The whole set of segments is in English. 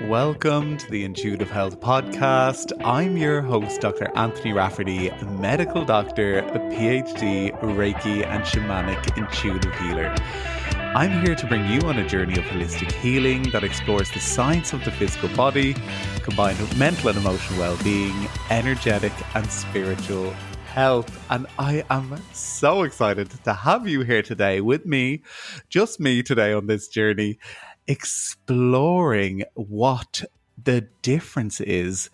Welcome to the Intuitive Health Podcast. I'm your host, Dr. Anthony Rafferty, a medical doctor, a PhD, Reiki, and shamanic intuitive healer. I'm here to bring you on a journey of holistic healing that explores the science of the physical body, combined with mental and emotional well-being, energetic and spiritual health. And I am so excited to have you here today with me, just me today on this journey, exploring what the difference is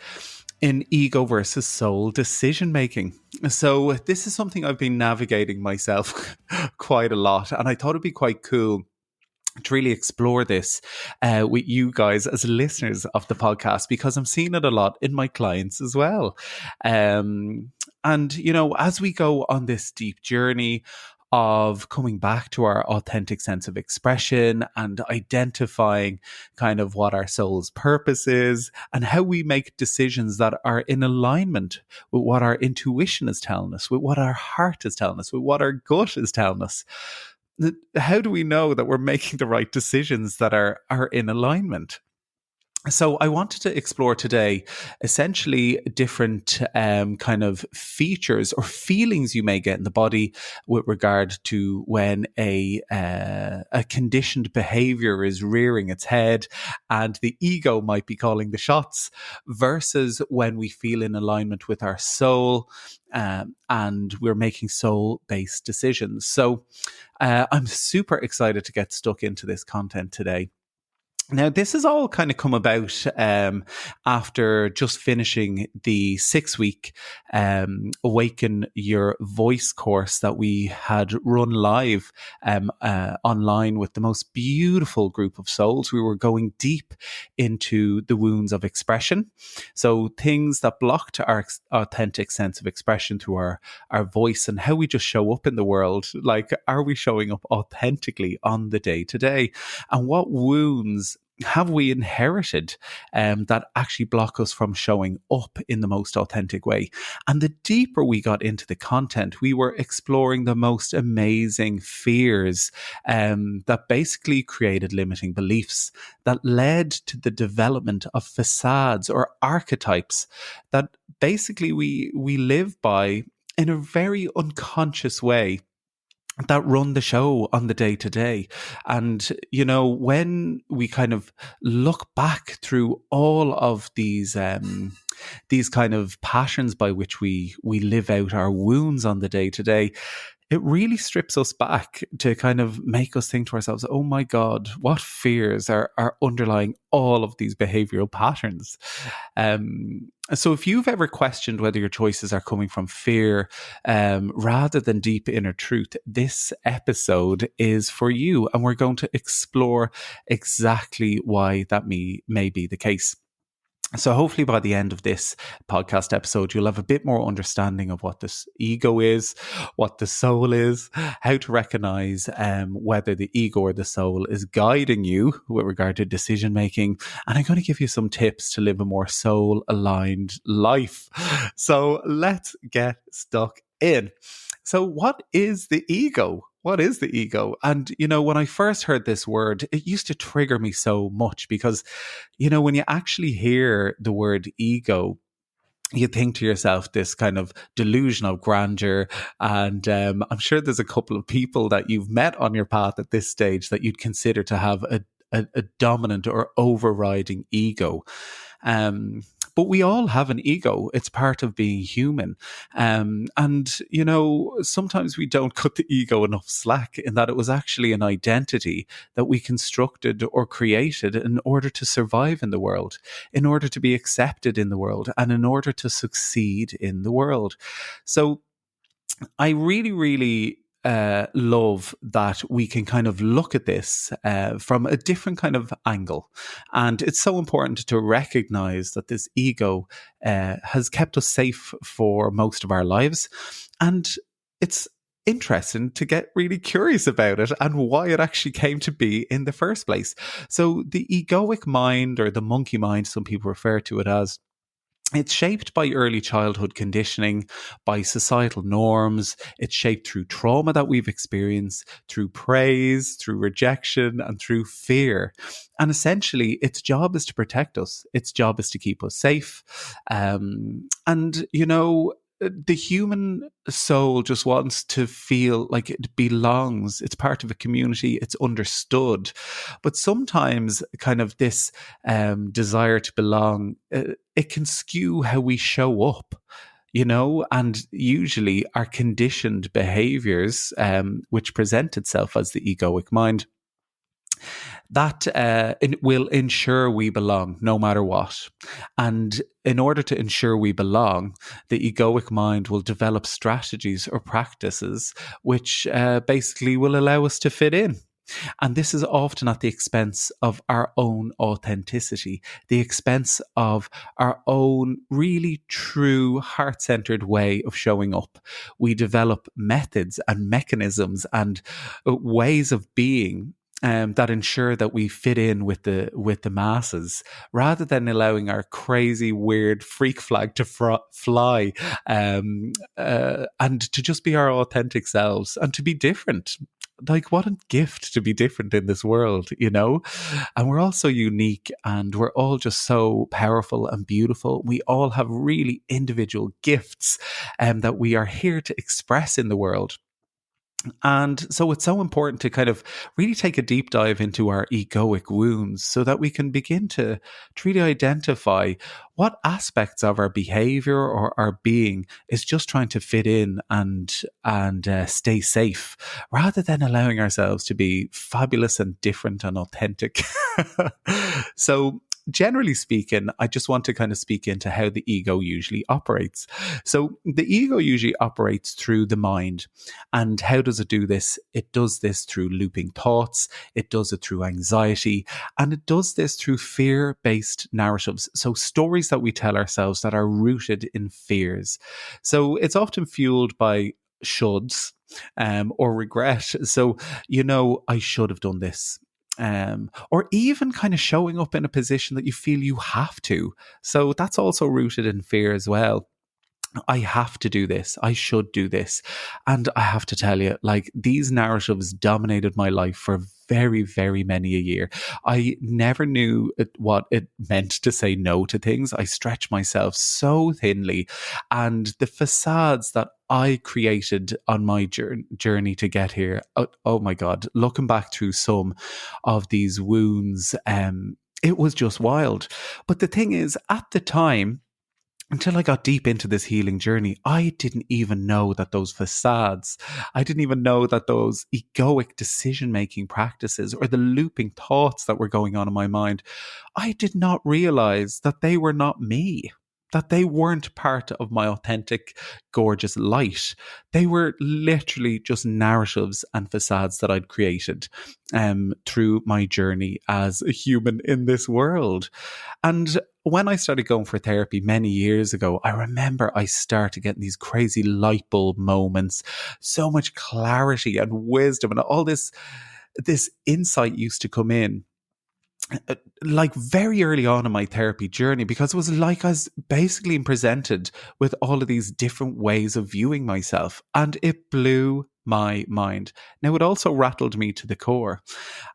in ego versus soul decision making. So this is something I've been navigating myself quite a lot, and I thought it'd be quite cool to really explore this with you guys as listeners of the podcast, because I'm seeing it a lot in my clients as well. And, you know, as we go on this deep journey of coming back to our authentic sense of expression and identifying kind of what our soul's purpose is and how we make decisions that are in alignment with what our intuition is telling us, with what our heart is telling us, with what our gut is telling us. How do we know that we're making the right decisions that are in alignment? So I wanted to explore today essentially different kind of features or feelings you may get in the body with regard to when a conditioned behavior is rearing its head and the ego might be calling the shots, versus when we feel in alignment with our soul and we're making soul-based decisions. So I'm super excited to get stuck into this content today. Now, this has all kind of come about after just finishing the 6-week Awaken Your Voice course that we had run live online with the most beautiful group of souls. We were going deep into the wounds of expression. So things that blocked our authentic sense of expression through our voice and how we just show up in the world. Like, are we showing up authentically on the day to day? And what wounds have we inherited that actually block us from showing up in the most authentic way? And the deeper we got into the content, we were exploring the most amazing fears that basically created limiting beliefs that led to the development of facades or archetypes that basically we live by in a very unconscious way, that run the show on the day to day. And, you know, when we kind of look back through all of these kind of patterns by which we live out our wounds on the day to day, it really strips us back to kind of make us think to ourselves, oh my God, what fears are underlying all of these behavioral patterns? So if you've ever questioned whether your choices are coming from fear rather than deep inner truth, this episode is for you. And we're going to explore exactly why that may be the case. So hopefully by the end of this podcast episode, you'll have a bit more understanding of what this ego is, what the soul is, how to recognize whether the ego or the soul is guiding you with regard to decision making. And I'm going to give you some tips to live a more soul aligned life. So let's get stuck in. So what is the ego? What is the ego? And, you know, when I first heard this word, it used to trigger me so much because, you know, when you actually hear the word ego, you think to yourself this kind of delusion of grandeur. And I'm sure there's a couple of people that you've met on your path at this stage that you'd consider to have a dominant or overriding ego. But we all have an ego. It's part of being human. And, you know, sometimes we don't cut the ego enough slack in that it was actually an identity that we constructed or created in order to survive in the world, in order to be accepted in the world, and in order to succeed in the world. So I really love that we can kind of look at this from a different kind of angle. And it's so important to recognize that this ego has kept us safe for most of our lives. And it's interesting to get really curious about it and why it actually came to be in the first place. So the egoic mind, or the monkey mind, some people refer to it as, It's shaped by early childhood conditioning, by societal norms. It's shaped through trauma that we've experienced, through praise, through rejection, and through fear. And essentially, its job is to protect us. Its job is to keep us safe. And, the human soul just wants to feel like it belongs. It's part of a community. It's understood. But sometimes, kind of this desire to belong, it can skew how we show up. And usually our conditioned behaviors, which present itself as the egoic mind, that it will ensure we belong no matter what. And in order to ensure we belong, the egoic mind will develop strategies or practices which basically will allow us to fit in. And this is often at the expense of our own authenticity, the expense of our own really true heart centered way of showing up. We develop methods and mechanisms and ways of being that ensure that we fit in with the masses, rather than allowing our crazy, weird freak flag to fly, and to just be our authentic selves and to be different. Like, what a gift to be different in this world. And we're all so unique, and we're all just so powerful and beautiful. We all have really individual gifts that we are here to express in the world. And so it's so important to kind of really take a deep dive into our egoic wounds so that we can begin to really identify what aspects of our behavior or our being is just trying to fit in and stay safe, rather than allowing ourselves to be fabulous and different and authentic. So, generally speaking, I just want to kind of speak into how the ego usually operates. So the ego usually operates through the mind. And how does it do this? It does this through looping thoughts. It does it through anxiety. And it does this through fear-based narratives. So stories that we tell ourselves that are rooted in fears. So it's often fueled by shoulds or regret. So, I should have done this. Or even kind of showing up in a position that you feel you have to. So that's also rooted in fear as well. I have to do this. I should do this. And I have to tell you, like, these narratives dominated my life for very, very many a year. I never knew what it meant to say no to things. I stretched myself so thinly. And the facades that I created on my journey to get here, oh my God, looking back through some of these wounds, it was just wild. But the thing is, at the time, until I got deep into this healing journey, I didn't even know that those facades, I didn't even know that those egoic decision making practices or the looping thoughts that were going on in my mind, I did not realize that they were not me. That they weren't part of my authentic, gorgeous light. They were literally just narratives and facades that I'd created through my journey as a human in this world. And when I started going for therapy many years ago, I remember I started getting these crazy light bulb moments, so much clarity and wisdom, and all this insight used to come in like very early on in my therapy journey, because it was like I was basically presented with all of these different ways of viewing myself, and it blew my mind. Now, it also rattled me to the core,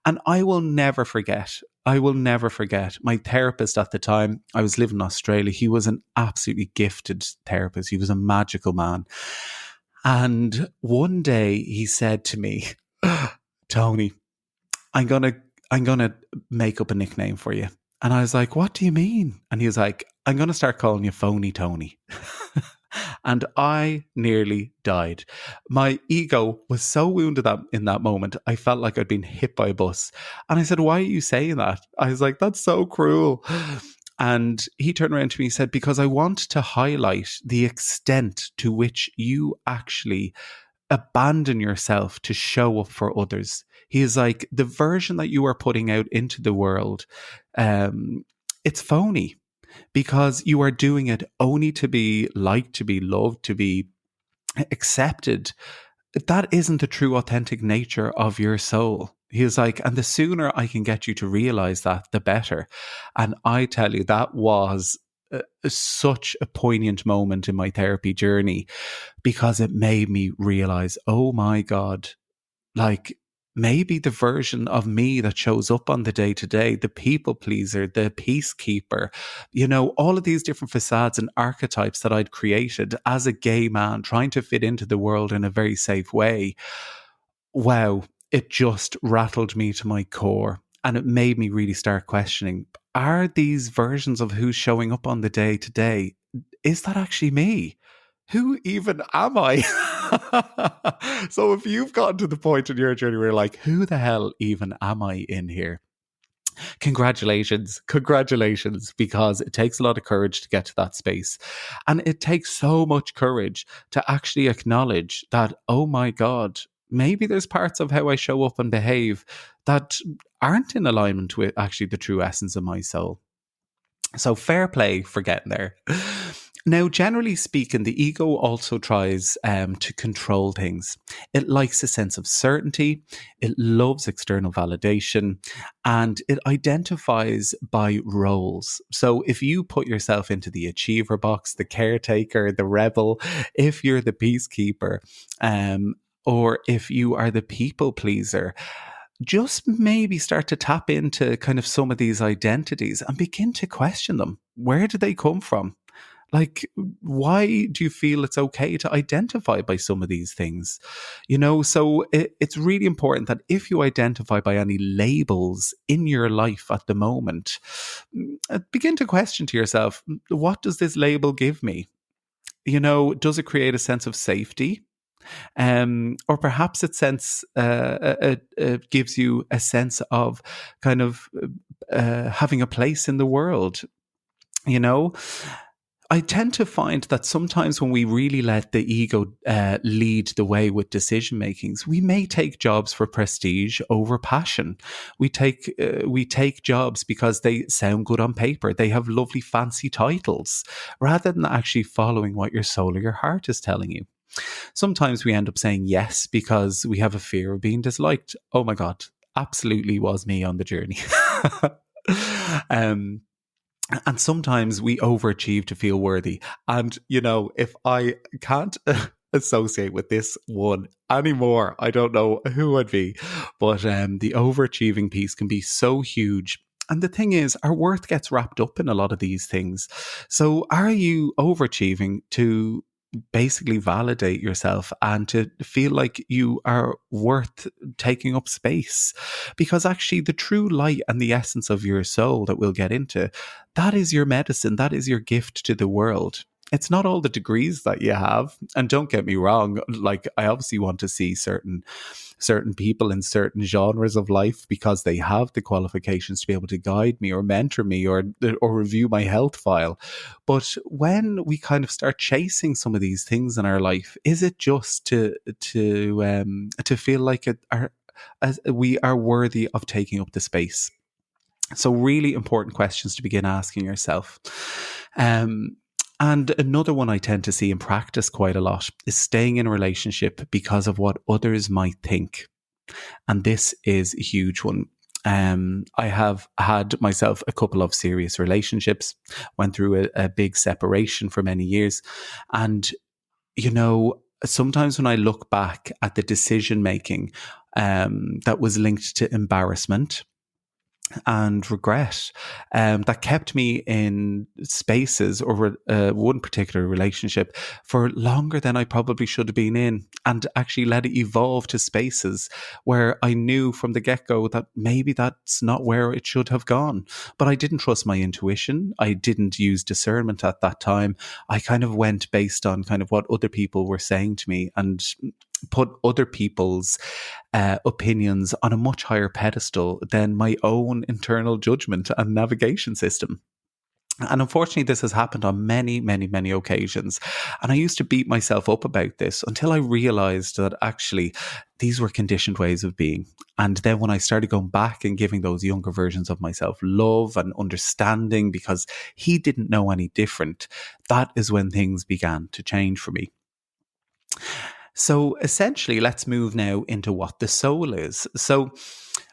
and I will never forget. I will never forget my therapist at the time. I was living in Australia. He was an absolutely gifted therapist. He was a magical man. And one day he said to me, Tony, I'm gonna I'm gonna make up a nickname for you. And I was like, what do you mean? And he was like, I'm gonna start calling you Phony Tony. And I nearly died. My ego was so wounded in that moment, I felt like I'd been hit by a bus. And I said, why are you saying that? I was like, that's so cruel. And he turned around to me and said, because I want to highlight the extent to which you actually abandon yourself to show up for others. He is like, the version that you are putting out into the world, it's phony, because you are doing it only to be liked, to be loved, to be accepted. That isn't the true authentic nature of your soul. He was like, and the sooner I can get you to realize that, the better. And I tell you, that was such a poignant moment in my therapy journey, because it made me realize, oh my God, like maybe the version of me that shows up on the day to day, the people pleaser, the peacekeeper, all of these different facades and archetypes that I'd created as a gay man trying to fit into the world in a very safe way. Wow, it just rattled me to my core. And it made me really start questioning, are these versions of who's showing up on the day to day, is that actually me? Who even am I? So if you've gotten to the point in your journey where you're like, who the hell even am I in here? Congratulations, because it takes a lot of courage to get to that space. And it takes so much courage to actually acknowledge that, oh my God, maybe there's parts of how I show up and behave that aren't in alignment with actually the true essence of my soul. So fair play for getting there. Now, generally speaking, the ego also tries to control things. It likes a sense of certainty, it loves external validation, and it identifies by roles. So if you put yourself into the achiever box, the caretaker, the rebel, if you're the peacekeeper, or if you are the people pleaser, just maybe start to tap into kind of some of these identities and begin to question them. Where do they come from? Like, why do you feel it's okay to identify by some of these things? So it's really important that if you identify by any labels in your life at the moment, begin to question to yourself, what does this label give me? Does it create a sense of safety? Or perhaps it gives you a sense of kind of having a place in the world. You know, I tend to find that sometimes when we really let the ego lead the way with decision makings, we may take jobs for prestige over passion. We take jobs because they sound good on paper. They have lovely fancy titles, rather than actually following what your soul or your heart is telling you. Sometimes we end up saying yes because we have a fear of being disliked. Oh my God, absolutely was me on the journey. um, and sometimes we overachieve to feel worthy. And, if I can't associate with this one anymore, I don't know who I'd be. But the overachieving piece can be so huge. And the thing is, our worth gets wrapped up in a lot of these things. So are you overachieving to basically validate yourself and to feel like you are worth taking up space? Because actually the true light and the essence of your soul that we'll get into, that is your medicine, that is your gift to the world. It's not all the degrees that you have. And don't get me wrong, like I obviously want to see certain people in certain genres of life because they have the qualifications to be able to guide me or mentor me or review my health file. But when we kind of start chasing some of these things in our life, is it just to feel like as we are worthy of taking up the space? So really important questions to begin asking yourself. And another one I tend to see in practice quite a lot is staying in a relationship because of what others might think. And this is a huge one. I have had myself a couple of serious relationships, went through a big separation for many years. And, sometimes when I look back at the decision making that was linked to embarrassment and regret, that kept me in spaces or one particular relationship for longer than I probably should have been in, and actually let it evolve to spaces where I knew from the get-go that maybe that's not where it should have gone. But I didn't trust my intuition. I didn't use discernment at that time. I kind of went based on kind of what other people were saying to me and put other people's opinions on a much higher pedestal than my own internal judgment and navigation system. And unfortunately, this has happened on many, many, many occasions. And I used to beat myself up about this until I realized that actually these were conditioned ways of being. And then when I started going back and giving those younger versions of myself love and understanding because he didn't know any different, that is when things began to change for me. So essentially, let's move now into what the soul is. So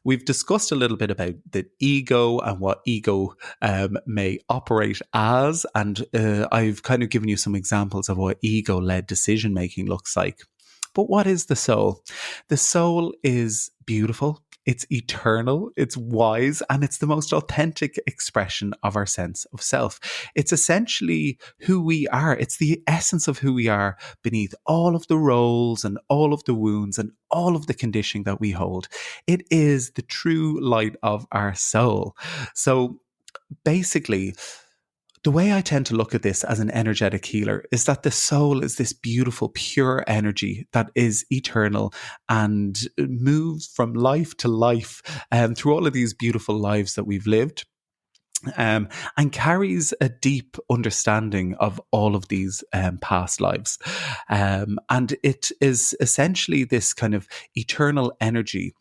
We've discussed a little bit about the ego and what ego may operate as, and I've kind of given you some examples of what ego-led decision making looks like. But what is the soul? The soul is beautiful. It's eternal, it's wise, and it's the most authentic expression of our sense of self. It's essentially who we are. It's the essence of who we are beneath all of the roles and all of the wounds and all of the conditioning that we hold. It is the true light of our soul. So basically, the way I tend to look at this as an energetic healer is that the soul is this beautiful, pure energy that is eternal and moves from life to life through all of these beautiful lives that we've lived. And carries a deep understanding of all of these past lives. And it is essentially this kind of eternal energy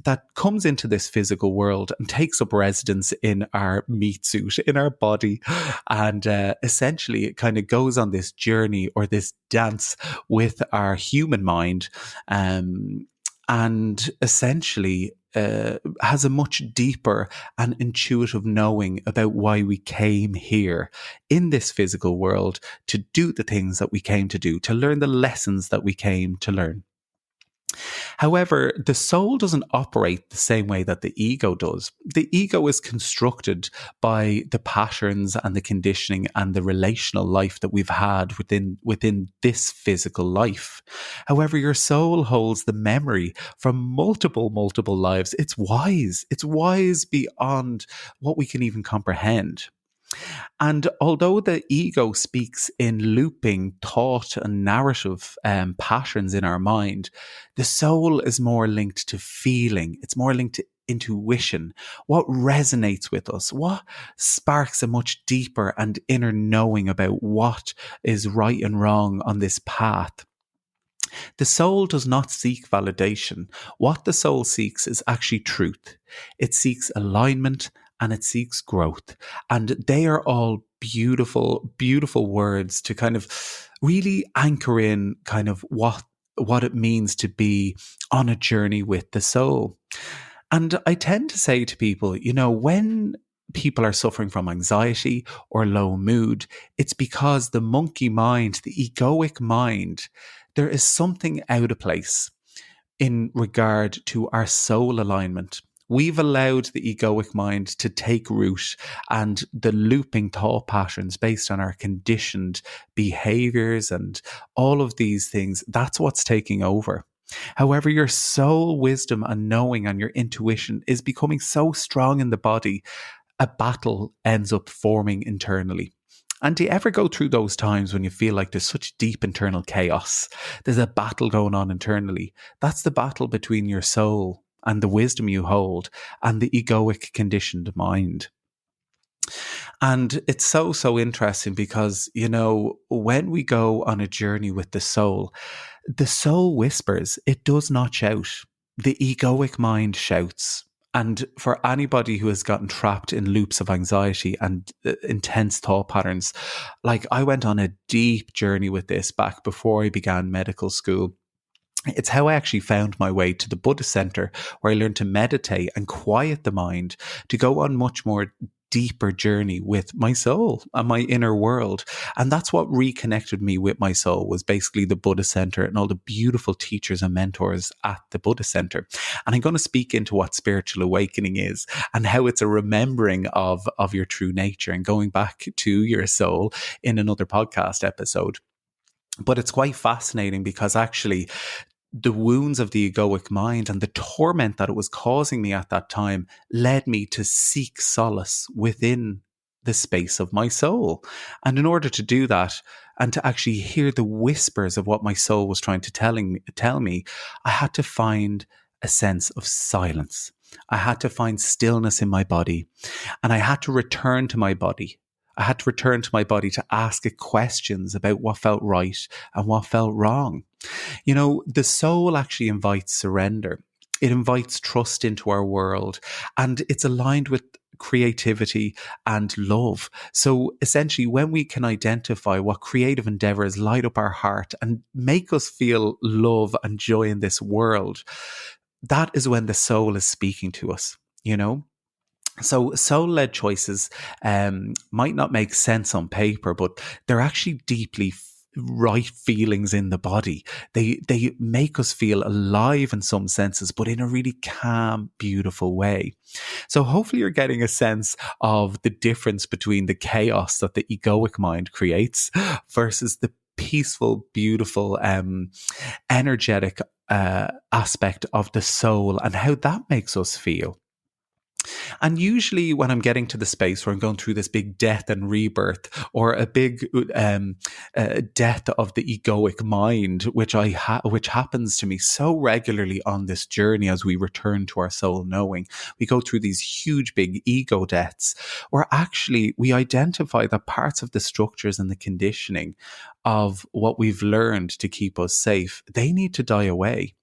that comes into this physical world and takes up residence in our meat suit, in our body. And essentially, it kind of goes on this journey or this dance with our human mind. And essentially has a much deeper and intuitive knowing about why we came here in this physical world to do the things that we came to do, to learn the lessons that we came to learn. However, the soul doesn't operate the same way that the ego does. The ego is constructed by the patterns and the conditioning and the relational life that we've had within this physical life. However, your soul holds the memory from multiple lives. It's wise. It's wise beyond what we can even comprehend. And although the ego speaks in looping thought and narrative patterns in our mind, the soul is more linked to feeling. It's more linked to intuition, what resonates with us, what sparks a much deeper and inner knowing about what is right and wrong on this path. The soul does not seek validation. What the soul seeks is actually truth. It seeks alignment and it seeks growth. And they are all beautiful, beautiful words to kind of really anchor in kind of what it means to be on a journey with the soul. And I tend to say to people, when people are suffering from anxiety or low mood, it's because the monkey mind, the egoic mind, there is something out of place in regard to our soul alignment. We've allowed the egoic mind to take root, and the looping thought patterns based on our conditioned behaviors and all of these things, that's what's taking over. However, your soul wisdom and knowing and your intuition is becoming so strong in the body, a battle ends up forming internally. And do you ever go through those times when you feel like there's such deep internal chaos? There's a battle going on internally. That's the battle between your soul and the wisdom you hold and the egoic conditioned mind. And it's so interesting because, when we go on a journey with the soul whispers, it does not shout. The egoic mind shouts. And for anybody who has gotten trapped in loops of anxiety and intense thought patterns, like I went on a deep journey with this back before I began medical school. It's how I actually found my way to the Buddhist center, where I learned to meditate and quiet the mind to go on much more deeper journey with my soul and my inner world. And that's what reconnected me with my soul, was basically the Buddhist center and all the beautiful teachers and mentors at the Buddhist center. And I'm going to speak into what spiritual awakening is and how it's a remembering of your true nature and going back to your soul in another podcast episode. But it's quite fascinating because actually the wounds of the egoic mind and the torment that it was causing me at that time led me to seek solace within the space of my soul. And in order to do that and to actually hear the whispers of what my soul was trying to tell me, I had to find a sense of silence. I had to find stillness in my body, and I had to return to my body. I had to return to my body to ask it questions about what felt right and what felt wrong. The soul actually invites surrender. It invites trust into our world, and it's aligned with creativity and love. So essentially, when we can identify what creative endeavors light up our heart and make us feel love and joy in this world, that is when the soul is speaking to us, you know? So soul-led choices might not make sense on paper, but they're actually deeply right feelings in the body. They make us feel alive in some senses, but in a really calm, beautiful way. So hopefully you're getting a sense of the difference between the chaos that the egoic mind creates versus the peaceful, beautiful, energetic aspect of the soul and how that makes us feel. And usually, when I'm getting to the space where I'm going through this big death and rebirth, or a big death of the egoic mind, which happens to me so regularly on this journey as we return to our soul knowing, we go through these huge, big ego deaths, where actually we identify that parts of the structures and the conditioning of what we've learned to keep us safe, they need to die away.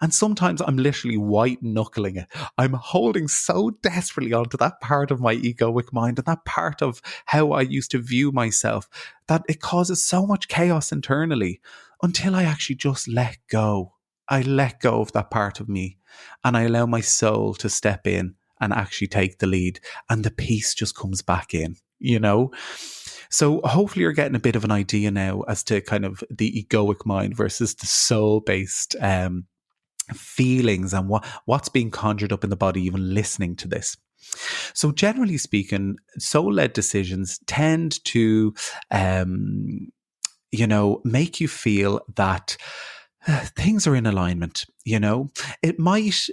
And sometimes I'm literally white knuckling it. I'm holding so desperately onto that part of my egoic mind and that part of how I used to view myself that it causes so much chaos internally until I actually just let go. I let go of that part of me and I allow my soul to step in and actually take the lead, and the peace just comes back in, you know? So hopefully you're getting a bit of an idea now as to kind of the egoic mind versus the soul based feelings and what's being conjured up in the body even listening to this. So generally speaking, soul-led decisions tend to make you feel that things are in alignment. It might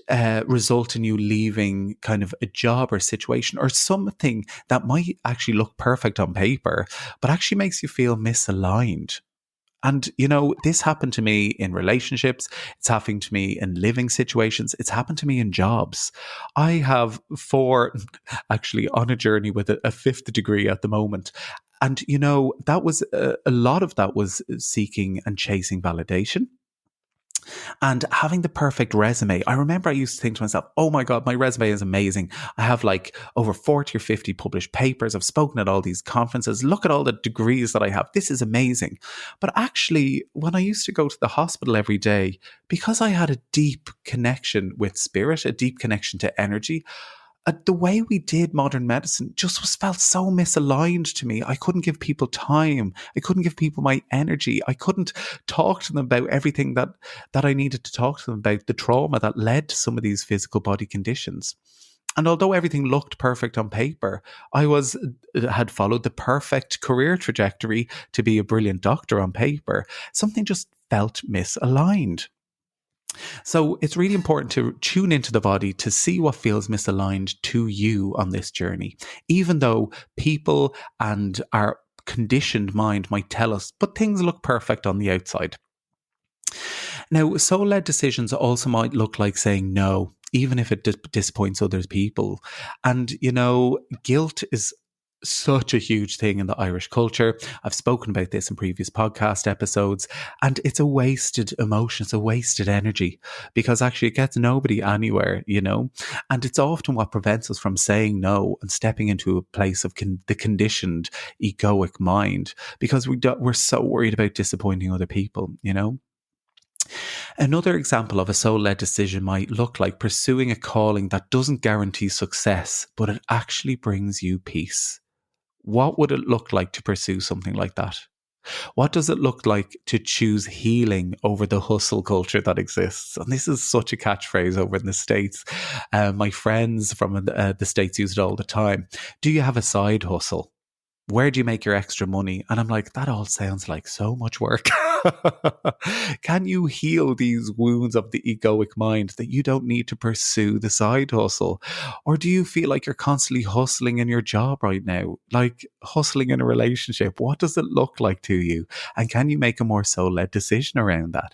result in you leaving kind of a job or situation or something that might actually look perfect on paper, but actually makes you feel misaligned. And, this happened to me in relationships. It's happening to me in living situations. It's happened to me in jobs. I have actually on a journey with a fifth degree at the moment. And, that was a lot of that was seeking and chasing validation and having the perfect resume. I remember I used to think to myself, oh my God, my resume is amazing. I have like over 40 or 50 published papers. I've spoken at all these conferences. Look at all the degrees that I have. This is amazing. But actually, when I used to go to the hospital every day, because I had a deep connection with spirit, a deep connection to energy, the way we did modern medicine just felt so misaligned to me. I couldn't give people time. I couldn't give people my energy. I couldn't talk to them about everything that I needed to talk to them about, the trauma that led to some of these physical body conditions. And although everything looked perfect on paper, I had followed the perfect career trajectory to be a brilliant doctor on paper. Something just felt misaligned. So it's really important to tune into the body to see what feels misaligned to you on this journey, even though people and our conditioned mind might tell us, but things look perfect on the outside. Now, soul-led decisions also might look like saying no, even if it disappoints other people. And, guilt is such a huge thing in the Irish culture. I've spoken about this in previous podcast episodes, and it's a wasted emotion. It's a wasted energy because actually it gets nobody anywhere, and it's often what prevents us from saying no and stepping into a place of the conditioned egoic mind because we're so worried about disappointing other people. Another example of a soul-led decision might look like pursuing a calling that doesn't guarantee success, but it actually brings you peace. What would it look like to pursue something like that? What does it look like to choose healing over the hustle culture that exists? And this is such a catchphrase over in the States. My friends from the States use it all the time. Do you have a side hustle? Where do you make your extra money? And I'm like, that all sounds like so much work. Can you heal these wounds of the egoic mind that you don't need to pursue the side hustle? Or do you feel like you're constantly hustling in your job right now? Like hustling in a relationship? What does it look like to you? And can you make a more soul-led decision around that?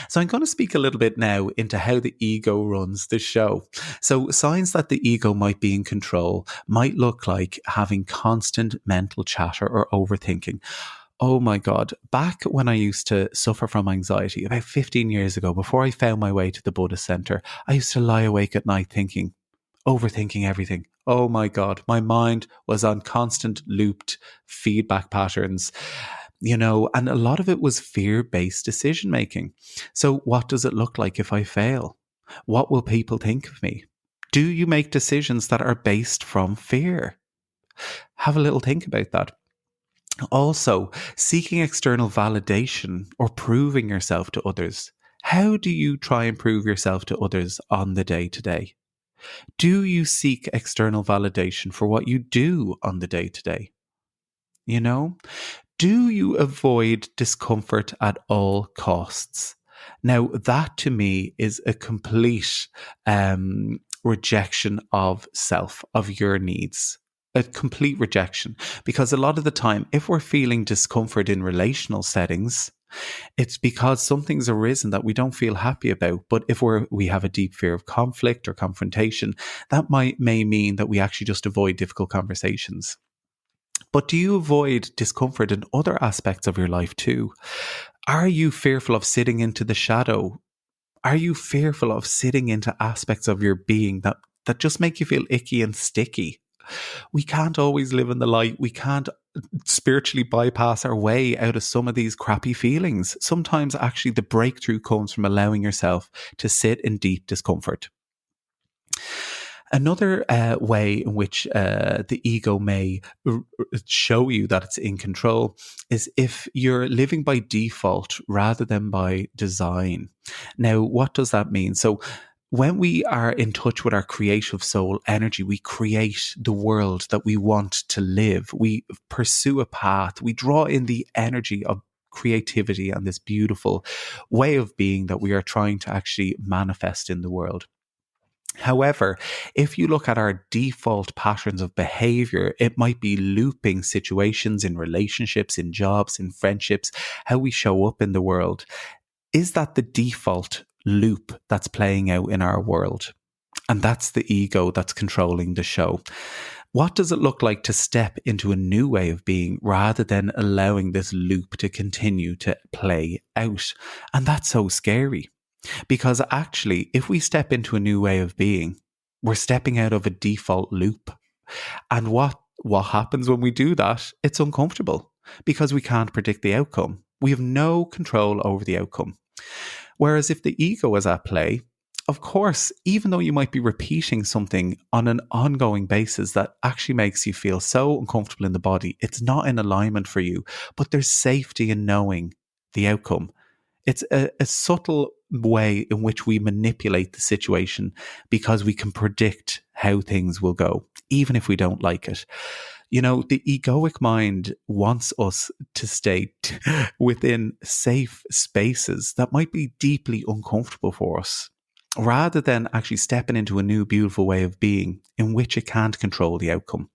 So I'm going to speak a little bit now into how the ego runs the show. So signs that the ego might be in control might look like having constant mental chatter or overthinking. Oh my God. Back when I used to suffer from anxiety about 15 years ago, before I found my way to the Buddhist center, I used to lie awake at night thinking, overthinking everything. Oh my God. My mind was on constant looped feedback patterns, and a lot of it was fear-based decision making. So what does it look like if I fail? What will people think of me? Do you make decisions that are based from fear? Have a little think about that. Also, seeking external validation or proving yourself to others. How do you try and prove yourself to others on the day to day? Do you seek external validation for what you do on the day to day? You know, do you avoid discomfort at all costs? Now, that to me is a complete rejection of self, of your needs. A complete rejection. Because a lot of the time, if we're feeling discomfort in relational settings, it's because something's arisen that we don't feel happy about. But if we have a deep fear of conflict or confrontation, that may mean that we actually just avoid difficult conversations. But do you avoid discomfort in other aspects of your life too? Are you fearful of sitting into the shadow? Are you fearful of sitting into aspects of your being that just make you feel icky and sticky? We can't always live in the light. We can't spiritually bypass our way out of some of these crappy feelings. Sometimes actually the breakthrough comes from allowing yourself to sit in deep discomfort. Another way in which the ego may show you that it's in control is if you're living by default rather than by design. Now, what does that mean? So, when we are in touch with our creative soul energy, we create the world that we want to live. We pursue a path. We draw in the energy of creativity and this beautiful way of being that we are trying to actually manifest in the world. However, if you look at our default patterns of behavior, it might be looping situations in relationships, in jobs, in friendships, how we show up in the world. Is that the default loop that's playing out in our world? And that's the ego that's controlling the show. What does it look like to step into a new way of being rather than allowing this loop to continue to play out? And that's so scary. Because actually, if we step into a new way of being, we're stepping out of a default loop. And what happens when we do that? It's uncomfortable because we can't predict the outcome. We have no control over the outcome. Whereas if the ego is at play, of course, even though you might be repeating something on an ongoing basis that actually makes you feel so uncomfortable in the body, it's not in alignment for you, but there's safety in knowing the outcome. It's a subtle way in which we manipulate the situation because we can predict how things will go, even if we don't like it. You know, the egoic mind wants us to stay within safe spaces that might be deeply uncomfortable for us, rather than actually stepping into a new, beautiful way of being in which it can't control the outcome.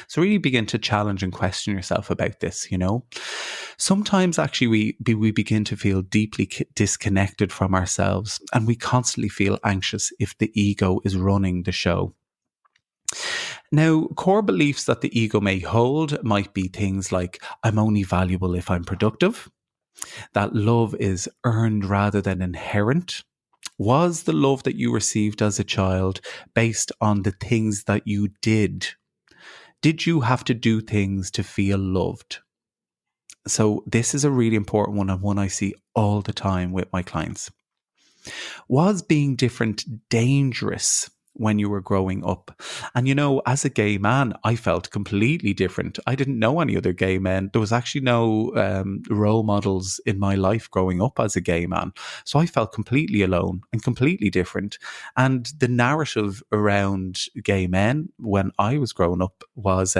So really begin to challenge and question yourself about this, you know. Sometimes actually we begin to feel deeply disconnected from ourselves, and we constantly feel anxious if the ego is running the show. Now, core beliefs that the ego may hold might be things like, I'm only valuable if I'm productive, that love is earned rather than inherent. Was the love that you received as a child based on the things that you did? Did you have to do things to feel loved? So this is a really important one, and one I see all the time with my clients. Was being different dangerous when you were growing up? And you know, as a gay man, I felt completely different. I didn't know any other gay men. There was actually no role models in my life growing up as a gay man. So I felt completely alone and completely different. And the narrative around gay men when I was growing up was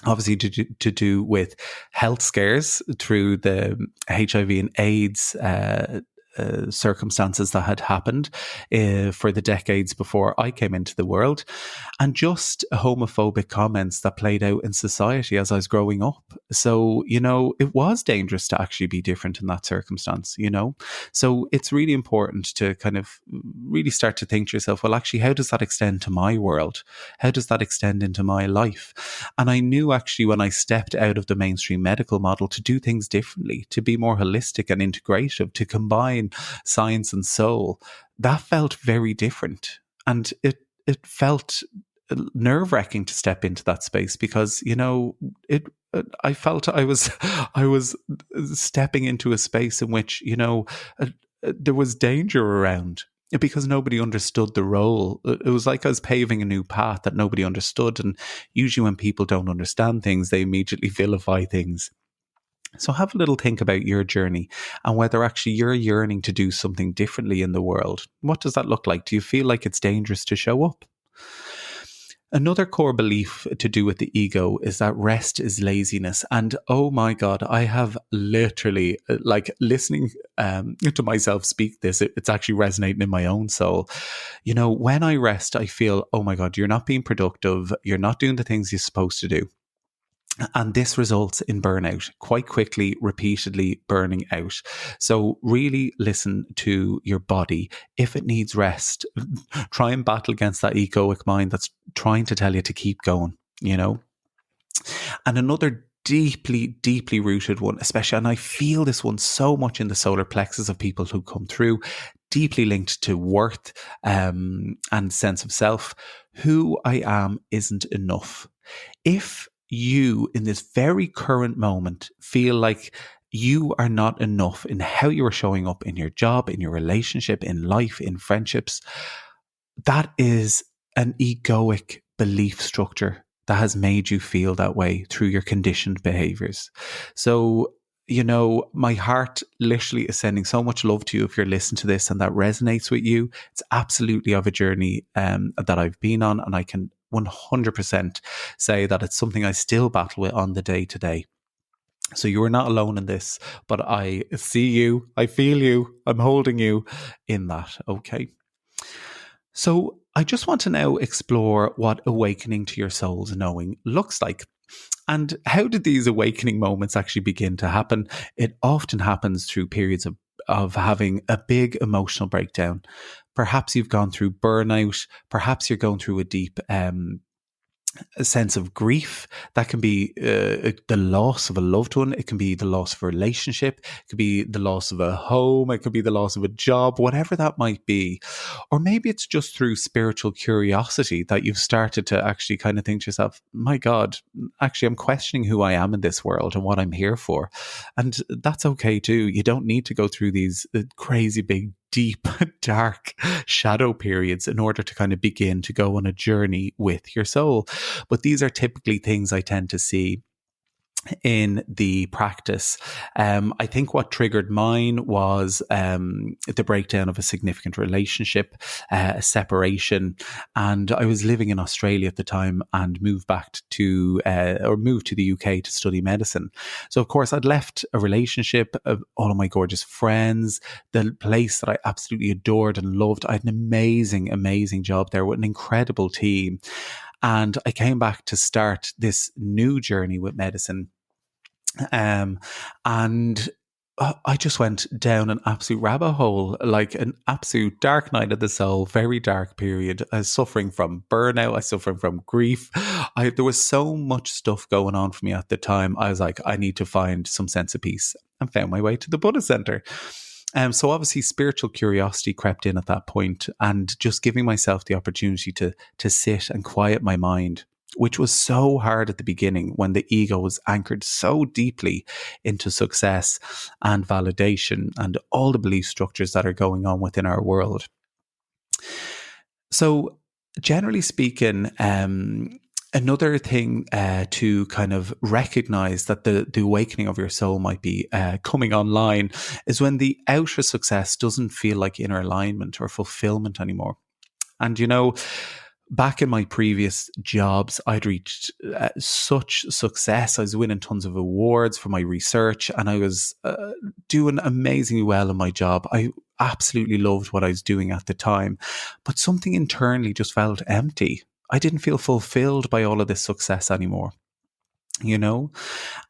obviously to do with health scares through the HIV and AIDS circumstances that had happened for the decades before I came into the world, and just homophobic comments that played out in society as I was growing up. So, you know, it was dangerous to actually be different in that circumstance, you know? So it's really important to kind of really start to think to yourself, well, actually, how does that extend to my world? How does that extend into my life? And I knew actually when I stepped out of the mainstream medical model to do things differently, to be more holistic and integrative, to combine science and soul, that felt very different. And it felt nerve-wracking to step into that space because, you know, I felt I was stepping into a space in which, you know, there was danger around. because nobody understood the role. It was like I was paving a new path that nobody understood. And usually when people don't understand things, they immediately vilify things. So have a little think about your journey and whether actually you're yearning to do something differently in the world. What does that look like? Do you feel like it's dangerous to show up? Another core belief to do with the ego is that rest is laziness. And oh my God, I have literally, like, listening to myself speak this, it's actually resonating in my own soul. You know, when I rest, I feel, oh my God, you're not being productive. You're not doing the things you're supposed to do. And this results in burnout, quite quickly, repeatedly burning out. So really listen to your body. If it needs rest, try and battle against that egoic mind that's trying to tell you to keep going, you know? And another deeply, deeply rooted one, especially, and I feel this one so much in the solar plexus of people who come through, deeply linked to worth and sense of self. Who I am isn't enough. If you, in this very current moment, feel like you are not enough in how you are showing up in your job, in your relationship, in life, in friendships, that is an egoic belief structure that has made you feel that way through your conditioned behaviors. So, you know, my heart literally is sending so much love to you if you're listening to this and that resonates with you. It's absolutely of a journey that I've been on, and I can 100% say that it's something I still battle with on the day to day. So you are not alone in this, but I see you, I feel you, I'm holding you in that. Okay. So I just want to now explore what awakening to your soul's knowing looks like. And how did these awakening moments actually begin to happen? It often happens through periods of having a big emotional breakdown. Perhaps you've gone through burnout. Perhaps you're going through a deep a sense of grief. That can be the loss of a loved one. It can be the loss of a relationship. It could be the loss of a home. It could be the loss of a job, whatever that might be. Or maybe it's just through spiritual curiosity that you've started to actually kind of think to yourself, my God, actually, I'm questioning who I am in this world and what I'm here for. And that's okay too. You don't need to go through these crazy big deep, dark shadow periods in order to kind of begin to go on a journey with your soul. But these are typically things I tend to see in the practice. I think what triggered mine was the breakdown of a significant relationship, a separation, and I was living in Australia at the time and moved back to moved to the UK to study medicine. So of course I'd left a relationship, all of my gorgeous friends, the place that I absolutely adored and loved. I had an amazing job there with an incredible team. And I came back to start this new journey with medicine. And I just went down an absolute rabbit hole, like an absolute dark night of the soul, very dark period. I was suffering from burnout. I was suffering from grief. There was so much stuff going on for me at the time. I was like, I need to find some sense of peace, and found my way to the Buddhist center. So obviously spiritual curiosity crept in at that point, and just giving myself the opportunity to sit and quiet my mind, which was so hard at the beginning when the ego was anchored so deeply into success and validation and all the belief structures that are going on within our world. So generally speaking, another thing to kind of recognize that the awakening of your soul might be coming online is when the outer success doesn't feel like inner alignment or fulfillment anymore. And, you know, back in my previous jobs, I'd reached such success. I was winning tons of awards for my research, and I was doing amazingly well in my job. I absolutely loved what I was doing at the time, but something internally just felt empty. I didn't feel fulfilled by all of this success anymore, you know?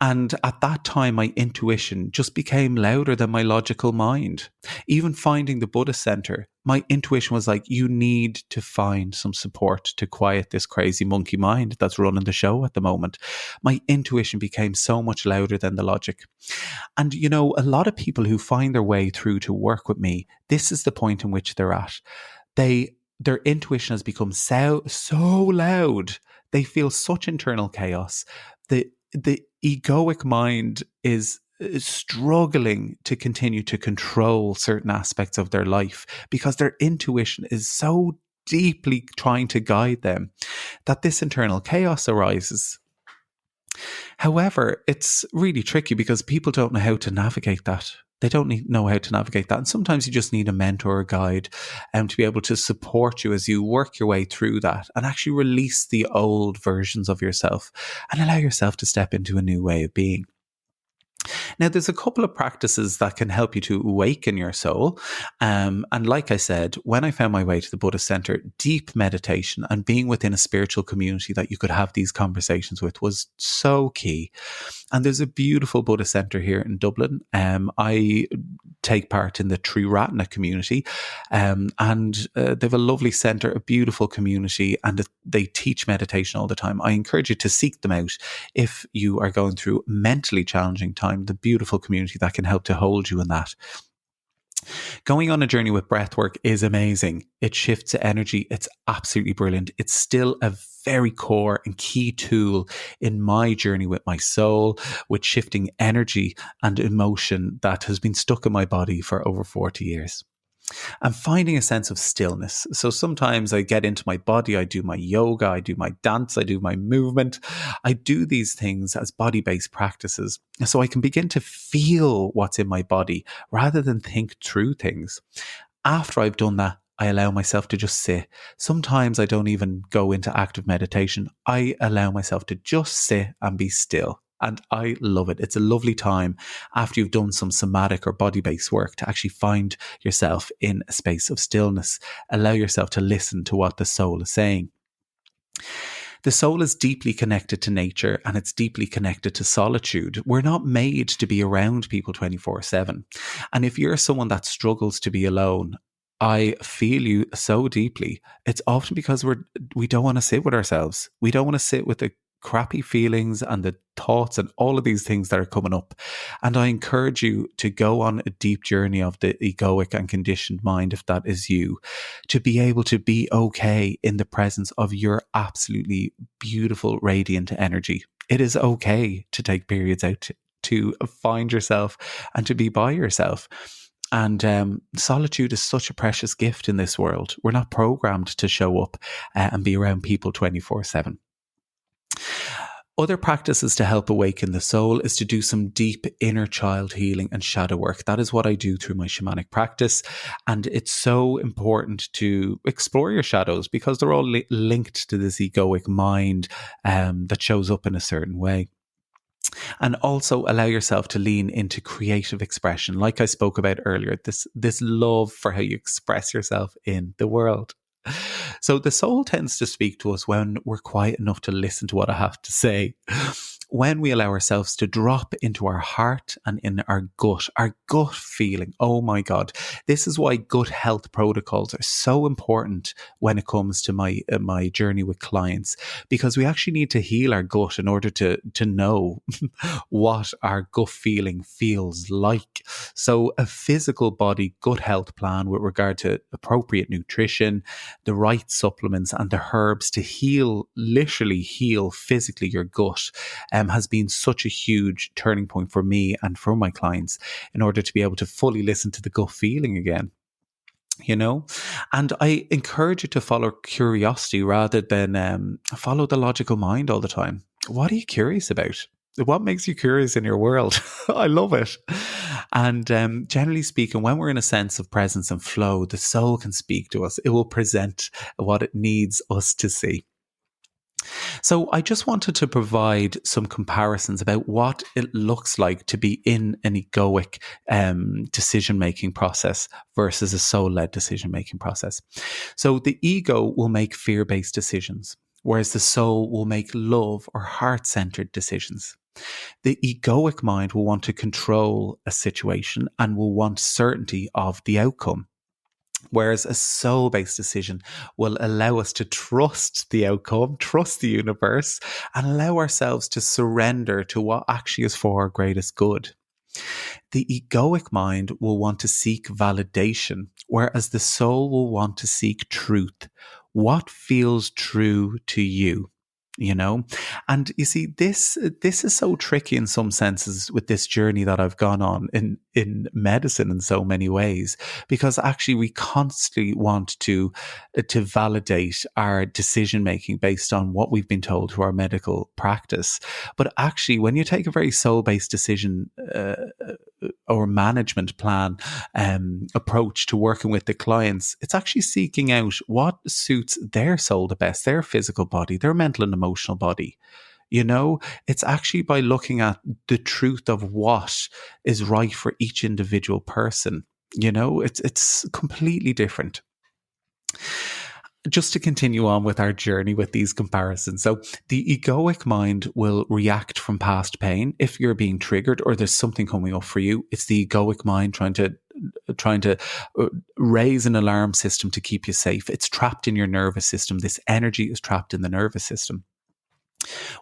And at that time, my intuition just became louder than my logical mind. Even finding the Buddhist center, my intuition was like, you need to find some support to quiet this crazy monkey mind that's running the show at the moment. My intuition became so much louder than the logic. And, you know, a lot of people who find their way through to work with me, this is the point in which they're at. Their intuition has become so loud. They feel such internal chaos. The egoic mind is struggling to continue to control certain aspects of their life because their intuition is so deeply trying to guide them that this internal chaos arises. However, it's really tricky because people don't know how to navigate that. They don't know how to navigate that. And sometimes you just need a mentor or guide to be able to support you as you work your way through that and actually release the old versions of yourself and allow yourself to step into a new way of being. Now, there's a couple of practices that can help you to awaken your soul. And like I said, when I found my way to the Buddhist center, deep meditation and being within a spiritual community that you could have these conversations with was so key. And there's a beautiful Buddhist center here in Dublin. I take part in the Triratna community, and they have a lovely center, a beautiful community, and they teach meditation all the time. I encourage you to seek them out if you are going through mentally challenging time. The beautiful community that can help to hold you in that. Going on a journey with breathwork is amazing. It shifts energy. It's absolutely brilliant. It's still a very core and key tool in my journey with my soul, with shifting energy and emotion that has been stuck in my body for over 40 years. And finding a sense of stillness. So sometimes I get into my body, I do my yoga, I do my dance, I do my movement. I do these things as body-based practices so I can begin to feel what's in my body rather than think through things. After I've done that, I allow myself to just sit. Sometimes I don't even go into active meditation. I allow myself to just sit and be still. And I love it. It's a lovely time after you've done some somatic or body-based work to actually find yourself in a space of stillness. Allow yourself to listen to what the soul is saying. The soul is deeply connected to nature and it's deeply connected to solitude. We're not made to be around people 24/7. And if you're someone that struggles to be alone, I feel you so deeply. It's often because we don't want to sit with ourselves. We don't want to sit with the crappy feelings and the thoughts and all of these things that are coming up. And I encourage you to go on a deep journey of the egoic and conditioned mind, if that is you, to be able to be okay in the presence of your absolutely beautiful, radiant energy. It is okay to take periods out to find yourself and to be by yourself. And solitude is such a precious gift in this world. We're not programmed to show up and be around people 24/7. Other practices to help awaken the soul is to do some deep inner child healing and shadow work. That is what I do through my shamanic practice. And it's so important to explore your shadows because they're all linked to this egoic mind that shows up in a certain way. And also allow yourself to lean into creative expression. Like I spoke about earlier, this love for how you express yourself in the world. So the soul tends to speak to us when we're quiet enough to listen to what I have to say. When we allow ourselves to drop into our heart and in our gut feeling. Oh my God. This is why gut health protocols are so important when it comes to my journey with clients, because we actually need to heal our gut in order to know what our gut feeling feels like. So a physical body gut health plan with regard to appropriate nutrition, the right supplements and the herbs to literally heal physically your gut has been such a huge turning point for me and for my clients in order to be able to fully listen to the gut feeling again. And I encourage you to follow curiosity rather than follow the logical mind all the time. What are you curious about? What makes you curious in your world? I love it. And generally speaking, when we're in a sense of presence and flow, the soul can speak to us. It will present what it needs us to see. So I just wanted to provide some comparisons about what it looks like to be in an egoic decision-making process versus a soul-led decision-making process. So the ego will make fear-based decisions, whereas the soul will make love or heart-centered decisions. The egoic mind will want to control a situation and will want certainty of the outcome. Whereas a soul-based decision will allow us to trust the outcome, trust the universe, and allow ourselves to surrender to what actually is for our greatest good. The egoic mind will want to seek validation, whereas the soul will want to seek truth. What feels true to you? you know. And you see, this is so tricky in some senses with this journey that I've gone on in medicine in so many ways, because actually we constantly want to validate our decision making based on what we've been told through our medical practice. But actually, when you take a very soul based decision or management plan approach to working with the clients, it's actually seeking out what suits their soul the best, their physical body, their mental and emotional body. You know, it's actually by looking at the truth of what is right for each individual person. You know, it's completely different. Just to continue on with our journey with these comparisons. So the egoic mind will react from past pain. If you're being triggered or there's something coming up for you, it's the egoic mind trying to raise an alarm system to keep you safe. It's trapped in your nervous system. This energy is trapped in the nervous system.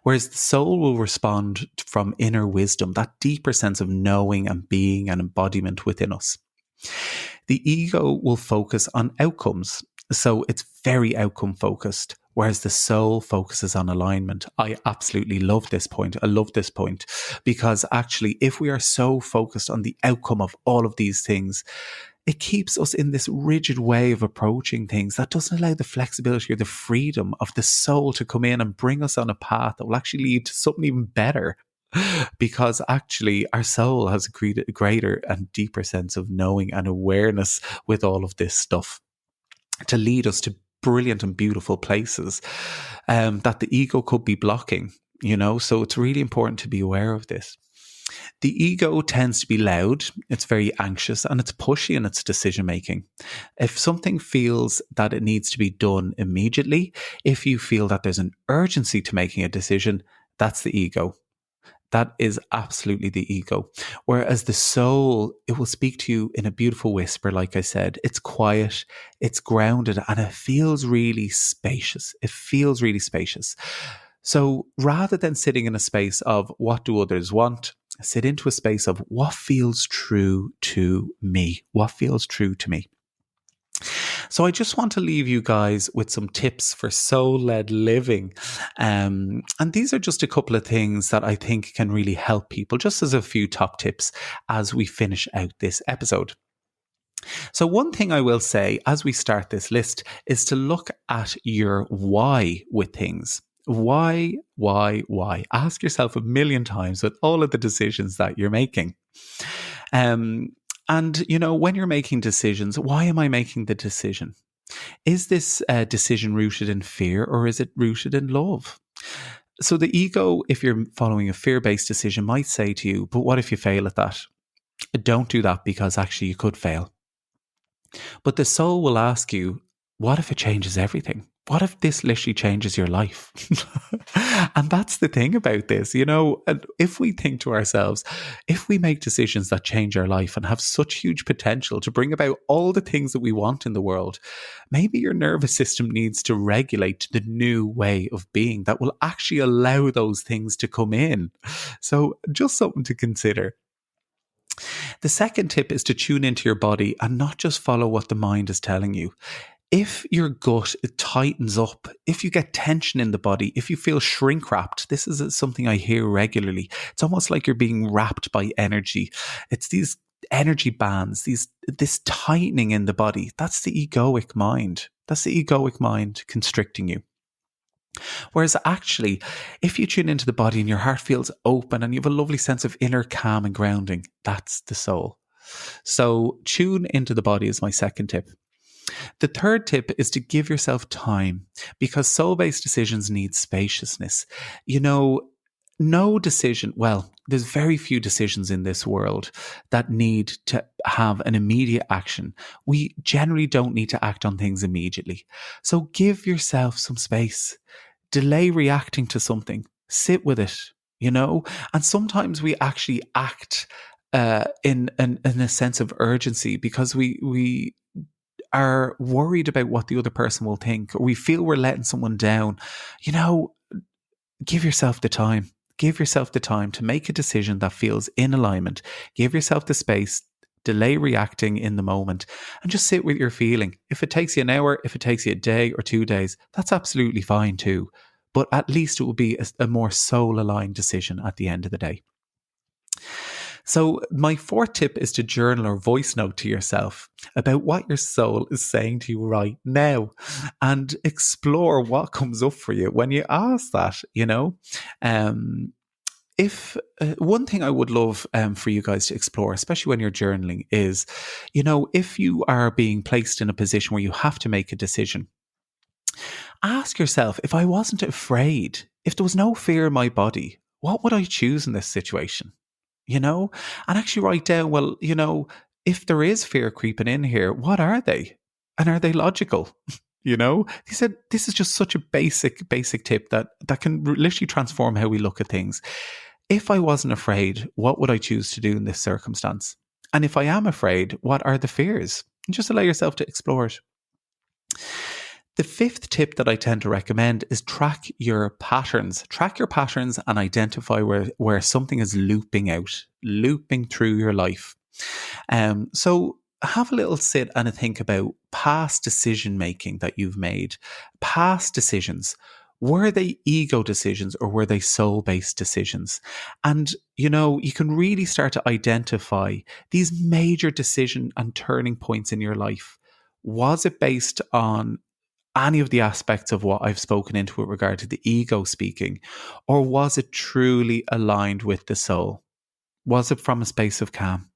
Whereas the soul will respond from inner wisdom, that deeper sense of knowing and being and embodiment within us. The ego will focus on outcomes. So it's very outcome focused, whereas the soul focuses on alignment. I absolutely love this point. I love this point because actually, if we are so focused on the outcome of all of these things, it keeps us in this rigid way of approaching things that doesn't allow the flexibility or the freedom of the soul to come in and bring us on a path that will actually lead to something even better. Because actually our soul has a greater and deeper sense of knowing and awareness with all of this stuff to lead us to brilliant and beautiful places that the ego could be blocking, you know. So it's really important to be aware of this. The ego tends to be loud, it's very anxious, and it's pushy in its decision making. If something feels that it needs to be done immediately, if you feel that there's an urgency to making a decision, that's the ego. That is absolutely the ego. Whereas the soul, it will speak to you in a beautiful whisper, like I said. It's quiet, it's grounded, and it feels really spacious. It feels really spacious. So rather than sitting in a space of what do others want, sit into a space of what feels true to me. What feels true to me. So I just want to leave you guys with some tips for soul-led living. And these are just a couple of things that I think can really help people, just as a few top tips as we finish out this episode. So one thing I will say as we start this list is to look at your why with things. Why? Ask yourself a million times with all of the decisions that you're making. And, you know, when you're making decisions, why am I making the decision? Is this decision rooted in fear or is it rooted in love? So the ego, if you're following a fear-based decision, might say to you, but what if you fail at that? Don't do that because actually you could fail. But the soul will ask you, what if it changes everything? What if this literally changes your life? And that's the thing about this, you know, and if we think to ourselves, if we make decisions that change our life and have such huge potential to bring about all the things that we want in the world, maybe your nervous system needs to regulate the new way of being that will actually allow those things to come in. So just something to consider. The second tip is to tune into your body and not just follow what the mind is telling you. If your gut tightens up, if you get tension in the body, if you feel shrink wrapped, this is something I hear regularly. It's almost like you're being wrapped by energy. It's these energy bands, this tightening in the body. That's the egoic mind. That's the egoic mind constricting you. Whereas actually, if you tune into the body and your heart feels open and you have a lovely sense of inner calm and grounding, that's the soul. So tune into the body is my second tip. The third tip is to give yourself time because soul-based decisions need spaciousness. You know, no decision, well, there's very few decisions in this world that need to have an immediate action. We generally don't need to act on things immediately. So give yourself some space. Delay reacting to something. Sit with it, you know? And sometimes we actually act in a sense of urgency because we are worried about what the other person will think, or we feel we're letting someone down. You know, give yourself the time. Give yourself the time to make a decision that feels in alignment. Give yourself the space, delay reacting in the moment, and just sit with your feeling. If it takes you an hour, if it takes you a day or 2 days, that's absolutely fine too. but at least it will be a more soul-aligned decision at the end of the day. So my fourth tip is to journal or voice note to yourself about what your soul is saying to you right now, and explore what comes up for you when you ask that, If one thing I would love for you guys to explore, especially when you're journaling, is, if you are being placed in a position where you have to make a decision, ask yourself, if I wasn't afraid, if there was no fear in my body, what would I choose in this situation? And actually write down, well, if there is fear creeping in here, what are they? And are they logical? He said, this is just such a basic tip that can literally transform how we look at things. If I wasn't afraid, what would I choose to do in this circumstance? And if I am afraid, what are the fears? And just allow yourself to explore it. The fifth tip that I tend to recommend is track your patterns. Track your patterns and identify where something is looping through your life. So have a little sit and a think about past decision making that you've made. Past decisions. Were they ego decisions or were they soul-based decisions? And, you can really start to identify these major decision and turning points in your life. Was it based on any of the aspects of what I've spoken into with regard to the ego speaking, or was it truly aligned with the soul? Was it from a space of calm?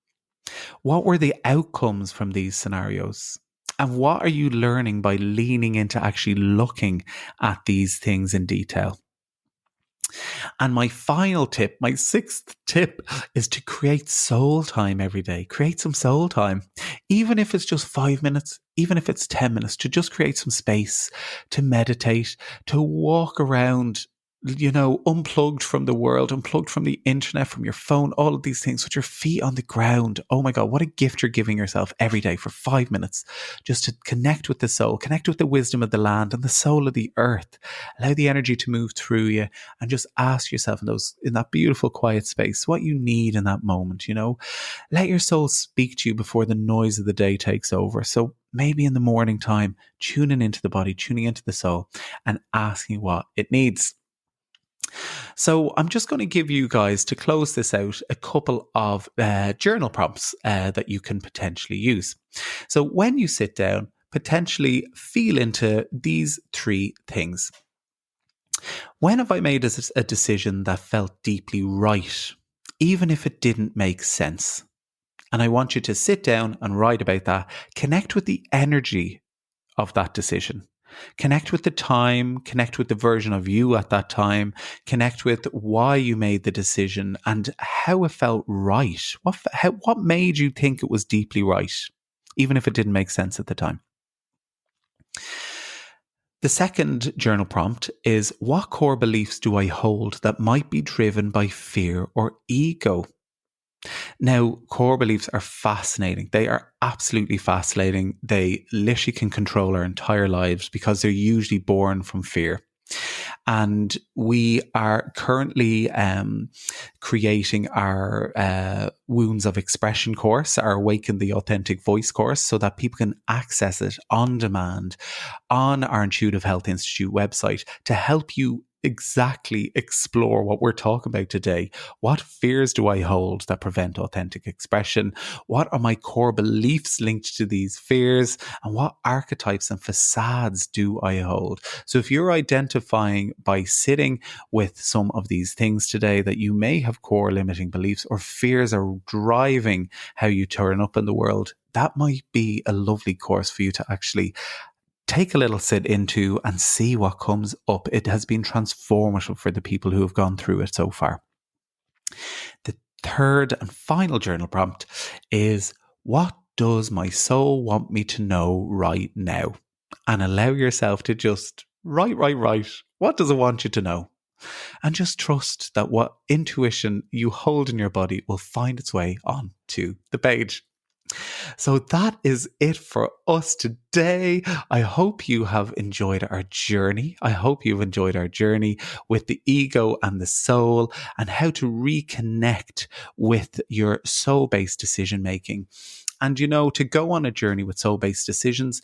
What were the outcomes from these scenarios? And what are you learning by leaning into actually looking at these things in detail? And my final tip, my sixth tip, is to create soul time every day. Create some soul time. Even if it's just 5 minutes, even if it's 10 minutes, to just create some space, to meditate, to walk around, unplugged from the world, unplugged from the internet, from your phone, all of these things with your feet on the ground. Oh my God, what a gift you're giving yourself every day for 5 minutes, just to connect with the soul, connect with the wisdom of the land and the soul of the earth. Allow the energy to move through you, and just ask yourself in that beautiful quiet space what you need in that moment. Let your soul speak to you before the noise of the day takes over. So maybe in the morning time, tuning into the body, tuning into the soul, and asking what it needs. So I'm just going to give you guys, to close this out, a couple of journal prompts that you can potentially use. So when you sit down, potentially feel into these three things. When have I made a decision that felt deeply right, even if it didn't make sense? And I want you to sit down and write about that. Connect with the energy of that decision. Connect with the time, connect with the version of you at that time, connect with why you made the decision and how it felt right. What made you think it was deeply right, even if it didn't make sense at the time? The second journal prompt is, what core beliefs do I hold that might be driven by fear or ego? Now, core beliefs are fascinating. They are absolutely fascinating. They literally can control our entire lives because they're usually born from fear. And we are currently creating our Wounds of Expression course, our Awaken the Authentic Voice course, so that people can access it on demand on our Intuitive Health Institute website to help you exactly explore what we're talking about today. What fears do I hold that prevent authentic expression? What are my core beliefs linked to these fears? And what archetypes and facades do I hold? So if you're identifying by sitting with some of these things today that you may have core limiting beliefs or fears are driving how you turn up in the world, that might be a lovely course for you to actually take a little sit into and see what comes up. It has been transformative for the people who have gone through it so far. The third and final journal prompt is, what does my soul want me to know right now? And allow yourself to just write. What does it want you to know? And just trust that what intuition you hold in your body will find its way onto the page. So that is it for us today. I hope you have enjoyed our journey. I hope you've enjoyed our journey with the ego and the soul, and how to reconnect with your soul-based decision making. And to go on a journey with soul-based decisions,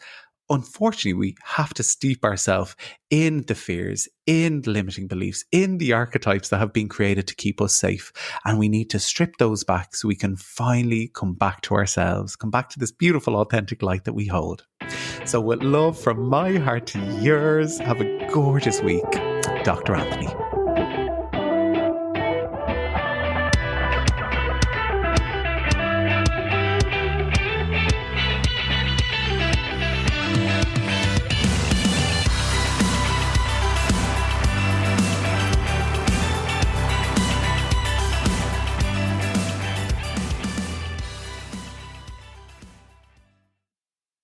unfortunately, we have to steep ourselves in the fears, in the limiting beliefs, in the archetypes that have been created to keep us safe. And we need to strip those back so we can finally come back to ourselves, come back to this beautiful, authentic light that we hold. So with love from my heart to yours, have a gorgeous week. Dr. Anthony.